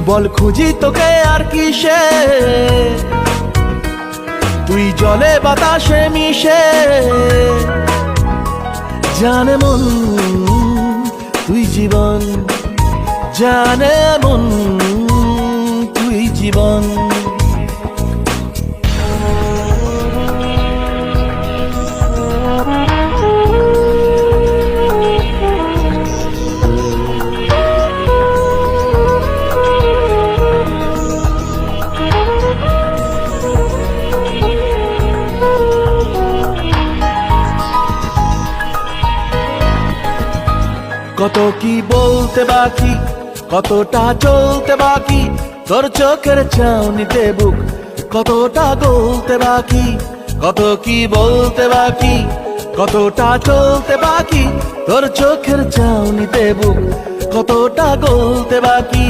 বল খুঁজি তোকে আর কিসে, তুই জলে বাতাসে মিশে। জানে মন তুই জীবন, জানে মন তুই জীবন। কত কি বলতে বাকি, কতটা চলতে বাকি, তোর চোখের চাউনিতে বুক কতটা গলতে বাকি। কত কি বলতে বাকি, কতটা চলতে বাকি, তোর চোখের চাউনিতে বুক কতটা গলতে বাকি।